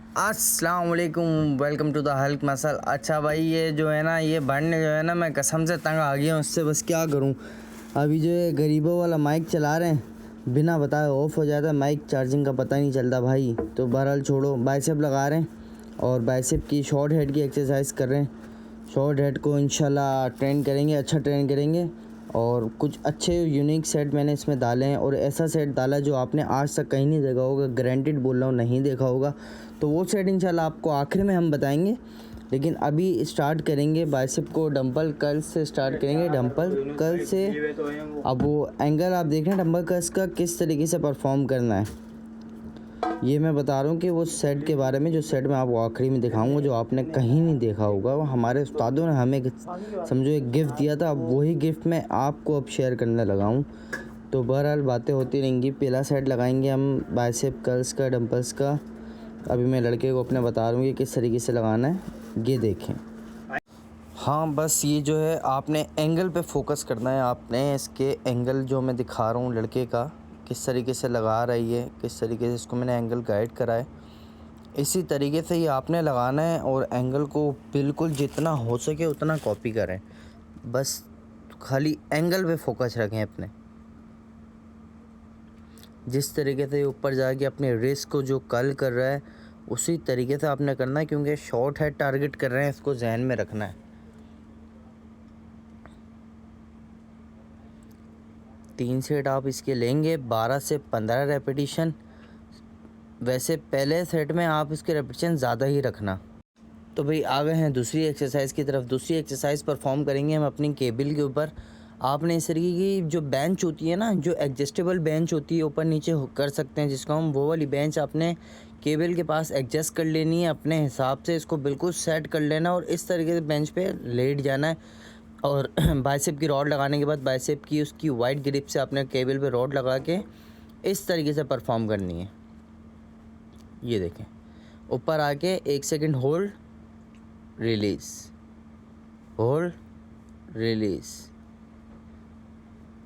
अस्सलाम वालेकुम, welcome to the Hulk Muscle. अच्छा भाई, ये जो है ना, ये बढ़ने जो है ना, मैं कसम से तंग आ गया हूँ उससे। बस क्या करूँ, अभी जो है गरीबों वाला माइक चला रहे हैं, बिना बताए ऑफ हो जाता है माइक, चार्जिंग का पता ही नहीं चलता भाई। तो बहरहाल छोड़ो, बाइसेप लगा रहे हैं और बाइसेप की शॉर्ट हेड की एक्सरसाइज कर रहे हैं। शॉर्ट हेड को इंशाल्लाह ट्रेन करेंगे, अच्छा ट्रेन करेंगे। और कुछ अच्छे यूनिक सेट मैंने इसमें डाले हैं, और ऐसा सेट डाला जो आपने आज तक कहीं नहीं देखा होगा, गारंटेड बोल रहा हूँ, नहीं देखा होगा। तो वो सेट इंशाल्लाह आपको आखिर में हम बताएंगे। लेकिन अभी स्टार्ट करेंगे बाइसेप को डंबल कर्ल से स्टार्ट करेंगे। डंबल कर्ल से अब वो एंगल आप देख रहे हैं डंबल कर्ल्स का किस तरीके से परफॉर्म करना है, ये मैं बता रहा हूँ कि वो सेट के बारे में, जो सेट मैं आपको आखिरी में दिखाऊंगा, जो आपने कहीं नहीं देखा होगा। वो हमारे उस्तादों ने हमें समझो एक गिफ्ट दिया था, अब वही गिफ्ट मैं आपको अब शेयर करने लगा हूँ। तो बहरहाल बातें होती रहेंगी। पहला सेट लगाएंगे हम बाइसेप कर्ल्स का, डंबल्स का। अभी मैं लड़के को अपने बता रहा हूँ कि किस तरीके से लगाना है, ये देखें। हाँ, बस ये जो है आपने एंगल पे फोकस करना है। आपने इसके एंगल जो मैं दिखा रहा हूँ लड़के का, किस तरीके से लगा रही है, किस तरीके से इसको मैंने एंगल गाइड करा है, इसी तरीके से ही आपने लगाना है। और एंगल को बिल्कुल जितना हो सके उतना कॉपी करें। बस खाली एंगल पे फोकस रखें अपने। जिस तरीके से ऊपर जाके अपने रिस्ट को जो कर्ल कर रहा है, उसी तरीके से आपने करना है, क्योंकि शॉर्ट हेड टारगेट कर रहे हैं, इसको जहन में रखना है। 3 सेट आप इसके लेंगे, 12 से 15 रेपिटेशन। वैसे पहले सेट में आप इसके रेपिटेशन ज़्यादा ही रखना। तो भाई आ गए हैं दूसरी एक्सरसाइज की तरफ। दूसरी एक्सरसाइज परफॉर्म करेंगे हम अपनी केबल के ऊपर। आपने इस तरीके की जो बेंच होती है ना, जो एडजस्टेबल बेंच होती है, ऊपर नीचे कर सकते हैं जिसको हम, वो वाली बेंच आपने केबल के पास एडजस्ट कर लेनी है अपने हिसाब से। इसको बिल्कुल सेट कर लेना और इस तरीके से बेंच पे लेट जाना है। और बाइसेप की रॉड लगाने के बाद बाइसेप की उसकी वाइड ग्रिप से आपने केबल पे रॉड लगा के इस तरीके से परफॉर्म करनी है। ये देखें, ऊपर आके 1 second hold, release, hold, release.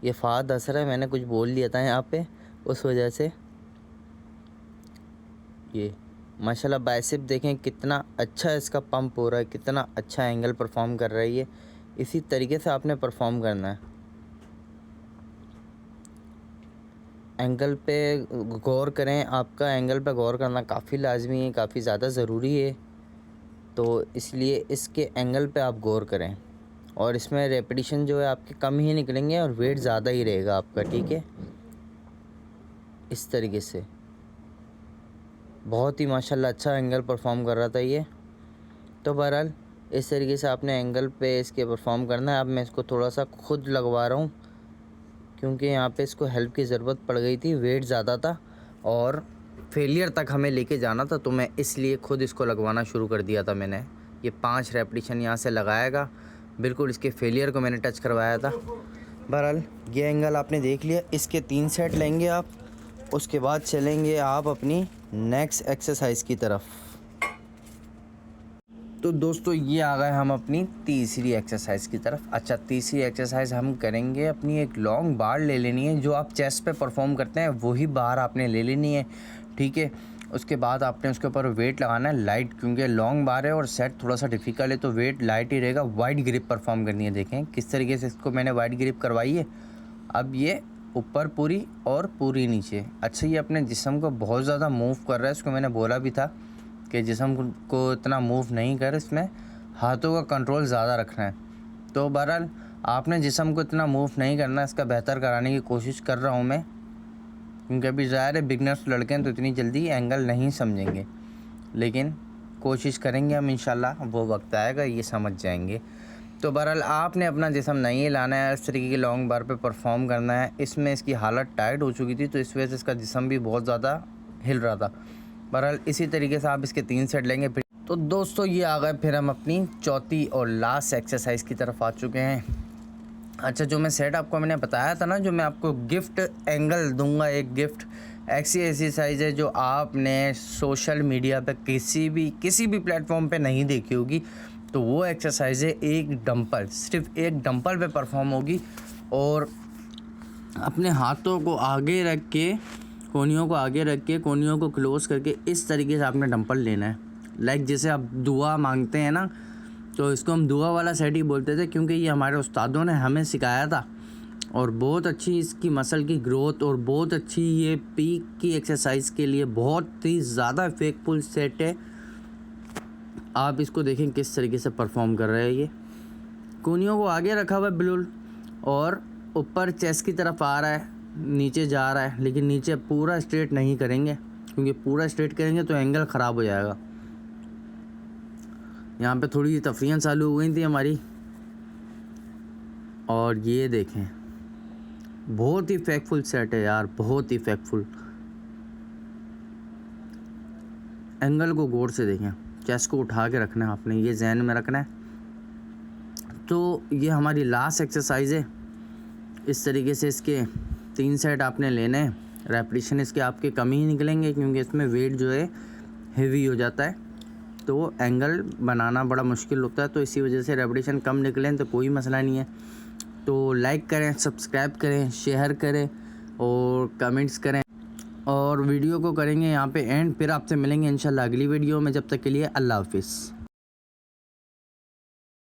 ये फाद असर है, मैंने कुछ बोल दिया था यहाँ पे, उस वजह से। ये माशाल्लाह बाइसेप देखें कितना अच्छा इसका पंप हो रहा है, कितना अच्छा एंगल परफॉर्म कर रही है। इसी तरीके से आपने परफॉर्म करना है। एंगल पे गौर करें, आपका एंगल पे गौर करना काफ़ी लाजमी है, काफ़ी ज़्यादा ज़रूरी है। तो इसलिए इसके एंगल पे आप गौर करें। और इसमें रेपिटेशन जो है आपके कम ही निकलेंगे और वेट ज़्यादा ही रहेगा आपका, ठीक है। इस तरीके से बहुत ही माशाल्लाह अच्छा एंगल परफॉर्म कर रहा था ये। तो बहरहाल इस तरीके से आपने एंगल पे इसके परफॉर्म करना है। अब मैं इसको थोड़ा सा खुद लगवा रहा हूँ, क्योंकि यहाँ पे इसको हेल्प की ज़रूरत पड़ गई थी, वेट ज़्यादा था और फेलियर तक हमें लेके जाना था। तो मैं इसलिए खुद इसको लगवाना शुरू कर दिया था मैंने। ये 5 रेपिटेशन यहाँ से लगाएगा, बिल्कुल इसके फेलियर को मैंने टच करवाया था। बहरहाल ये एंगल आपने देख लिया। इसके 3 सेट लेंगे आप, उसके बाद चलेंगे आप अपनी नेक्स्ट एक्सरसाइज की तरफ। तो दोस्तों ये आ गए हम अपनी तीसरी एक्सरसाइज की तरफ। अच्छा, तीसरी एक्सरसाइज हम करेंगे अपनी, एक लॉन्ग बार ले लेनी है। जो आप चेस्ट पे परफॉर्म करते हैं वही बार आपने ले लेनी है, ठीक है। उसके बाद आपने उसके ऊपर वेट लगाना है लाइट, क्योंकि लॉन्ग बार है और सेट थोड़ा सा डिफ़िकल्ट है, तो वेट लाइट ही रहेगा। वाइड ग्रिप परफॉर्म करनी है। देखें किस तरीके से इसको मैंने वाइड ग्रिप करवाई है। अब ये ऊपर पूरी और पूरी नीचे। अच्छा, ये अपने जिस्म को बहुत ज़्यादा मूव कर रहा है। इसको मैंने बोला भी था कि जिस्म को इतना मूव नहीं कर, इसमें हाथों का कंट्रोल ज़्यादा रखना है। तो बहरहाल आपने जिस्म को इतना मूव नहीं करना, इसका बेहतर कराने की कोशिश कर रहा हूँ मैं, क्योंकि अभी ज़ाहिर है बिगनर्स लड़के हैं तो इतनी जल्दी एंगल नहीं समझेंगे, लेकिन कोशिश करेंगे हम इंशाल्लाह। वो वक्त आएगा ये समझ जाएंगे। तो बहरहाल आपने अपना जिस्म नहीं हिलाना है, इस तरीके की लॉन्ग बार पे परफॉर्म करना है। इसमें इसकी हालत टाइट हो चुकी थी, तो इस वजह से इसका जिस्म भी बहुत ज़्यादा हिल रहा था। बहरहाल इसी तरीके से आप इसके 3 सेट लेंगे। फिर तो दोस्तों ये आ गए फिर हम अपनी चौथी और लास्ट एक्सरसाइज की तरफ आ चुके हैं। अच्छा, जो मैं सेट आपको मैंने बताया था ना, जो मैं आपको गिफ्ट एंगल दूंगा, एक गिफ्ट ऐसी एक्सरसाइज है जो आपने सोशल मीडिया पे किसी भी प्लेटफॉर्म पे नहीं देखी होगी। तो वो एक्सरसाइज है एक डंपल, सिर्फ एक डंपल पे परफॉर्म होगी। और अपने हाथों को आगे रख के कोहनियों को आगे रख के कोहनियों को क्लोज करके इस तरीके से आपने डंपल लेना है। लाइक जैसे आप दुआ मांगते हैं ना, तो इसको हम दुआ वाला सेट ही बोलते थे, क्योंकि ये हमारे उस्तादों ने हमें सिखाया था और बहुत अच्छी इसकी मसल की ग्रोथ और बहुत अच्छी ये पीक की एक्सरसाइज के लिए बहुत ही ज़्यादा इफेक्टफुल सेट है। आप इसको देखें किस तरीके से परफॉर्म कर रहे हैं। ये कोहनियों को आगे रखा हुआ है बिल्कुल और ऊपर चेस्ट की तरफ आ रहा है, नीचे जा रहा है, लेकिन नीचे पूरा स्ट्रेट नहीं करेंगे, क्योंकि पूरा स्ट्रेट करेंगे तो एंगल ख़राब हो जाएगा। यहाँ पे थोड़ी तफरीयाँ चालू हो गई थी हमारी, और ये देखें बहुत ही इफेक्टफुल सेट है यार, बहुत ही इफेक्टफुल। एंगल को गौर से देखें, चेस्ट को उठा के रखना है आपने, ये जहन में रखना है। तो ये हमारी लास्ट एक्सरसाइज है। इस तरीके से इसके 3 सेट आपने लेने हैं। रेपिटेशन इसके आपके कम ही निकलेंगे, क्योंकि इसमें वेट जो है हेवी हो जाता है, तो एंगल बनाना बड़ा मुश्किल होता है। तो इसी वजह से रेपिटेशन कम निकलें तो कोई मसला नहीं है। तो लाइक करें, सब्सक्राइब करें, शेयर करें और कमेंट्स करें, और वीडियो को करेंगे यहाँ पे एंड। फिर आपसे मिलेंगे इंशाल्लाह अगली वीडियो में। जब तक के लिए अल्लाह हाफिज़।